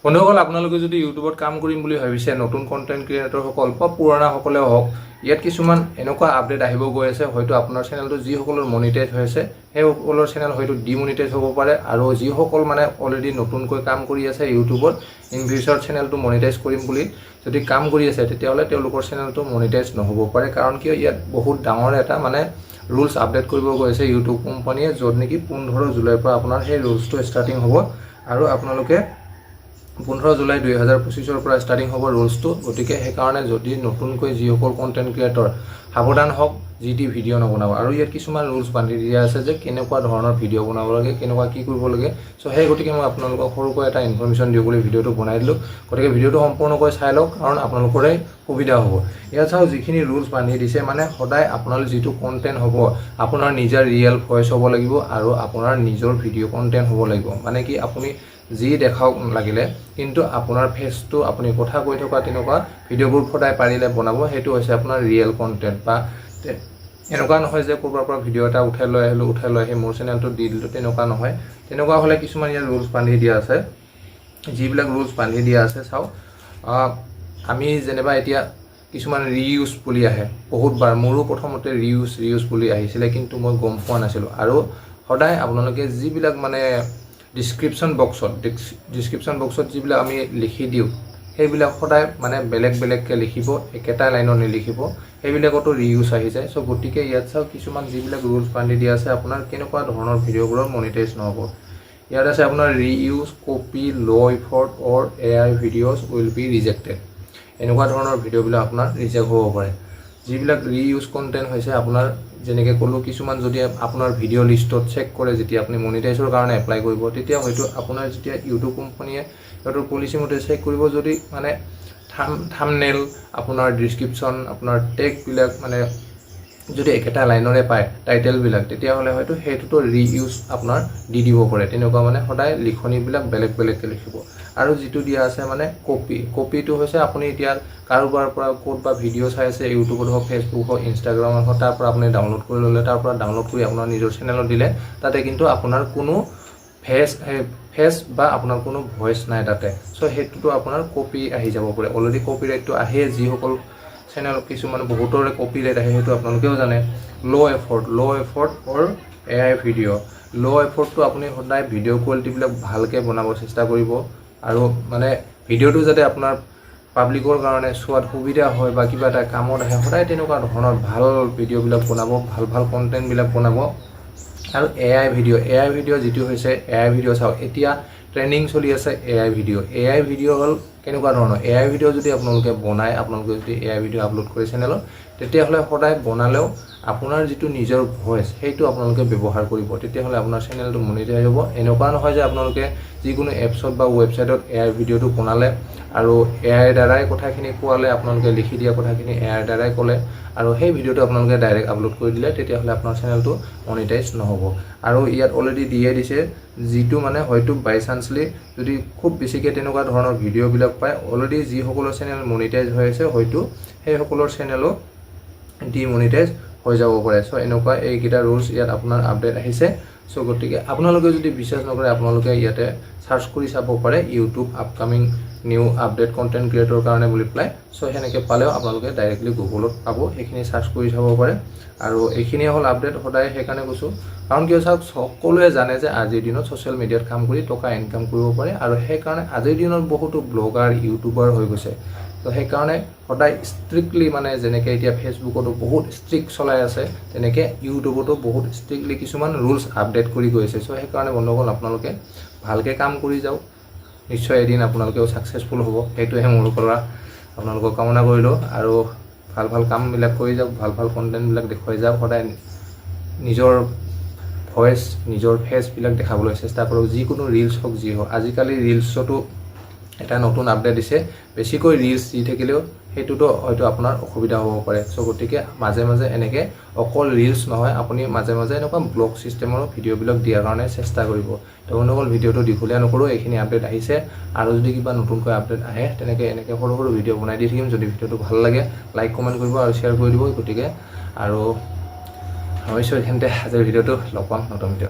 বন্ধুসকল আপোনালোকে যদি ইউটিউবত কাম কৰিম বুলি ভাবিছে নতুন কন্টেন্ট ক্ৰিয়েটৰসকল বা পুৰণা সকলেও হওক ইয়াত কিছুমান এনেকুৱা আপডেট আহিব গৈ আছে হয়তো আপোনাৰ চেনেলটো যিসকলৰ মনিটাইজ হৈছে সেই সকলৰ চেনেল হয়তো ডিমনিটাইজ হ'ব পাৰে আৰু যিসকল মানে অলৰেডি নতুনকৈ কাম কৰি আছে ইউটিউবত ইন ফিউচাৰ চেনেলটো মনিটাইজ কৰিম বুলি যদি কাম কৰি আছে তেতিয়াহ'লে তেওঁলোকৰ চেনেলটো মনিটাইজ নহ'ব পাৰে কাৰণ কিয় ইয়াত বহুত ডাঙৰ এটা মানে ৰুলছ আপডেট কৰিব গৈ আছে ইউটিউব কোম্পানীয়ে য'ত নেকি 15 জুলাইৰ পৰা আপোনাৰ সেই ৰুলছটো ষ্টাৰ্টিং হ'ব আৰু আপোনালোকে 15 জুলাই 2025 পৰা ষ্টাৰ্টিং হ'ব ৰুলছটো গতিকে সেইকাৰণে যদি নতুনকৈ যিসকল কন্টেন্ট ক্ৰিয়েটৰ সাৱধান হওক জিটি ভিডিঅ' নবনাব আৰু ইয়াত কিছুমান ৰুলছ বান্ধি দিয়া আছে যে কেনেকুৱা ধৰণৰ ভিডিঅ' বনাব লাগে কেনেকুৱা কি কৰিব লাগে সো সেই গতিকে মই আপোনালোকক সৰুকৈ এটা ইনফৰমেশ্যন দিওঁ বুলি ভিডিঅ'টো বনাই দিলোঁ গতিকে ভিডিঅ'টো সম্পূৰ্ণকৈ চাই লওক কাৰণ আপোনালোকৰে সুবিধা হ'ব ইয়াত চাওক যিখিনি ৰুলছ বান্ধি দিছে মানে সদায় আপোনালোকৰ যিটো কন্টেন্ট হ'ব আপোনাৰ নিজৰ ৰিয়েল ভইচ হ'ব লাগিব আৰু আপোনাৰ নিজৰ ভিডিঅ' কন্টেন্ট হ'ব লাগিব মানে কি আপুনি যি দেখাওক লাগিলে কিন্তু আপোনাৰ ফেচটো আপুনি কথা কৈ থকা তেনেকুৱা ভিডিঅ'বোৰ সদায় পাৰিলে বনাব সেইটো হৈছে আপোনাৰ ৰিয়েল কন্টেন্ট বা এনেকুৱা নহয় যে ক'ৰবাৰ পৰা ভিডিঅ' এটা উঠাই লৈ আহি মোৰ চেনেলটো দি দিলোঁ তেনেকুৱা নহয় তেনেকুৱা হ'লে কিছুমান ইয়াৰ ৰুলছ বান্ধি দিয়া আছে যিবিলাক ৰুলছ বান্ধি দিয়া আছে চাওক আমি যেনিবা এতিয়া কিছুমান ৰিইউজ বুলি আহে বহুতবাৰ মোৰো প্ৰথমতে ৰিইউজ বুলি আহিছিলে কিন্তু মই গম পোৱা নাছিলোঁ আৰু সদায় আপোনালোকে যিবিলাক মানে ডিসক্ৰিপশন বক্সত যিবিলাক আমি লিখি দিওঁ সেইবিলাক সদায় মানে বেলেগকৈ লিখিব একেটা লাইনত নিলিখিব সেইবিলাকতো ৰিইউজ আহি যায় সো গতিকে ইয়াত চাওক কিছুমান যিবিলাক ৰুলছ বান্ধি দিয়া আছে আপোনাৰ কেনেকুৱা ধৰণৰ ভিডিঅ'বোৰৰ মনিটাইজ নহ'ব ইয়াত আছে আপোনাৰ ৰিইউজ কপি ল' ইফৰ্ট অৰ AI videos will be rejected এনেকুৱা ধৰণৰ ভিডিঅ'বিলাক আপোনাৰ ৰিজেক্ট হ'ব পাৰে যিবিলাক ৰিইউজ কন্টেন্ট হৈছে আপোনাৰ যেনেকে ক'লো কিছুমান যদি আপোনাৰ ভিডিঅ' লিষ্টত চেক কৰে যেতিয়া আপুনি মনিটাইজৰ কাৰণে এপ্লাই কৰিব তেতিয়া হয়তো আপোনাৰ যেতিয়া ইউটিউব কোম্পানীয়ে ইহঁতৰ পলিচি মতে চেক কৰিব যদি মানে থাম্বনেল আপোনাৰ ডেসক্ৰিপচন আপোনাৰ টেগবিলাক মানে যদি একেটা লাইনৰে পায় টাইটেলবিলাক তেতিয়াহ'লে হয়তো সেইটোতো ৰিইউজ আপোনাৰ দি দিব পাৰে তেনেকুৱা মানে সদায় লিখনিবিলাক বেলেগকৈ লিখিব আৰু যিটো দিয়া আছে মানে কপিটো হৈছে আপুনি এতিয়া কাৰোবাৰ পৰা ক'ত বা ভিডিঅ' চাই আছে ইউটিউবত হওক ফেচবুক হওক ইনষ্টাগ্ৰামত হওক তাৰ পৰা আপুনি ডাউনলোড কৰি ল'লে তাৰ পৰা ডাউনলোড কৰি আপোনাৰ নিজৰ চেনেলত দিলে তাতে কিন্তু আপোনাৰ কোনো ফেচ বা আপোনাৰ কোনো ভইচ নাই তাতে সো সেইটোতো আপোনাৰ কপি আহি যাব পাৰে অলৰেডি কপিৰাইটটো আহে যিসকল চেনেল কিছুমান বহুতৰে কপিৰাইট আহে সেইটো আপোনালোকেও জানে ল' এফৰ্ট অৰ AI ভিডিঅ' ল' এফৰ্টটো আপুনি সদায় ভিডিঅ' কোৱালিটিবিলাক ভালকৈ বনাব চেষ্টা কৰিব আৰু মানে ভিডিঅ'টো যাতে আপোনাৰ পাব্লিকৰ কাৰণে চোৱাত সুবিধা হয় বা কিবা এটা কামত আহে সদায় তেনেকুৱা ধৰণৰ ভাল ভিডিঅ'বিলাক বনাব ভাল কন্টেন্টবিলাক বনাব আৰু AI ভিডিঅ' যিটো হৈছে AI ভিডিঅ' চাওক এতিয়া ট্ৰেন্ডিং চলি আছে AI ভিডিঅ' হ'ল কেনেকুৱা ধৰণৰ AI ভিডিঅ' যদি আপোনালোকে বনায় আপোনালোকে যদি AI ভিডিঅ' আপলোড কৰে চেনেলত তেতিয়াহ'লে সদায় বনালেও আপোনাৰ যিটো নিজৰ ভইচ সেইটো আপোনালোকে ব্যৱহাৰ কৰিব তেতিয়াহ'লে আপোনাৰ চেনেলটো মনিটাইজ হ'ব এনেকুৱা নহয় যে আপোনালোকে যিকোনো এপছত বা ৱেবছাইটত AI ভিডিঅ'টো বনালে আৰু AI দ্বাৰাই কথাখিনি কোৱালে আপোনালোকে লিখি দিয়া কথাখিনি AI দ্বাৰাই ক'লে আৰু সেই ভিডিঅ'টো আপোনালোকে ডাইৰেক্ট আপলোড কৰি দিলে তেতিয়াহ'লে আপোনাৰ চেনেলটো মনিটাইজ নহ'ব আৰু ইয়াত অলৰেডি দিয়ে দিছে যিটো মানে হয়তো বাই চান্সলি যদি খুব বেছিকৈ তেনেকুৱা ধৰণৰ ভিডিঅ'বিলাক পায় অলৰেডি যিসকলৰ চেনেল মনিটাইজ হৈ আছে হয়তো সেইসকলৰ চেনেলো ডিমনিটাইজ হৈ যাব পাৰে সো এনেকুৱা এইকেইটা ৰুলছ ইয়াত আপোনাৰ আপডেট আহিছে সো গতিকে আপোনালোকে যদি বিশ্বাস নকৰে আপোনালোকে ইয়াতে সাৰ্চ কৰি চাব পাৰে YouTube upcoming new update content creator কাৰণে বুলি পেলাই সো সেনেকৈ পালেও আপোনালোকে ডাইৰেক্টলি গুগলত পাব সেইখিনি সাৰ্চ কৰি চাব পাৰে আৰু এইখিনিয়ে হ'ল আপডেট সদায় সেইকাৰণে কৈছোঁ কাৰণ কিয় চাওক সকলোৱে জানে যে আজিৰ দিনত ছ'চিয়েল মিডিয়াত কাম কৰি টকা ইনকাম কৰিব পাৰে আৰু সেইকাৰণে আজিৰ দিনত বহুতো ব্লগাৰ ইউটিউবাৰ হৈ গৈছে তো সেইকাৰণে সদায় ষ্ট্ৰিক্টলি মানে যেনেকৈ এতিয়া ফেচবুকতো বহুত ষ্ট্ৰিক্ট চলাই আছে তেনেকৈ ইউটিউবতো বহুত ষ্ট্ৰিক্টলি কিছুমান ৰুলছ আপডেট কৰি গৈ আছে সো সেইকাৰণে বন্ধুসকল আপোনালোকে ভালকৈ কাম কৰি যাওক নিশ্চয় এদিন আপোনালোকেও ছাকচেছফুল হ'ব সেইটোহে মোৰ পৰা আপোনালোকক কামনা কৰিলোঁ আৰু ভাল কামবিলাক কৰি যাওক ভাল কণ্টেণ্টবিলাক দেখুৱাই যাওক সদায় নিজৰ ভইচ নিজৰ ফেচবিলাক দেখাবলৈ চেষ্টা কৰক যিকোনো ৰিলছ হওক যি হওক আজিকালি ৰিলছতো এটা নতুন আপডেট দিছে বেছিকৈ ৰিলছ দি থাকিলেও সেইটোতো হয়তো আপোনাৰ অসুবিধা হ'ব পাৰে সো গতিকে মাজে এনেকৈ অকল ৰিলছ নহয় আপুনি মাজে এনেকুৱা ব্লগ ছিষ্টেমৰ ভিডিঅ'বিলাক দিয়াৰ কাৰণে চেষ্টা কৰিব তো বন্ধুসকল ভিডিঅ'টো দীঘলীয়া নকৰোঁ এইখিনি আপডেট আহিছে আৰু যদি কিবা নতুনকৈ আপডেট আহে তেনেকৈ এনেকৈ সৰু ভিডিঅ' বনাই দি থাকিম যদি ভিডিঅ'টো ভাল লাগে লাইক কমেণ্ট কৰিব আৰু শ্বেয়াৰ কৰি দিব গতিকে আৰু হৈছোঁ এইখিনিতে আজিৰ ভিডিঅ'টো লগ পাম নতুন ভিডিঅ'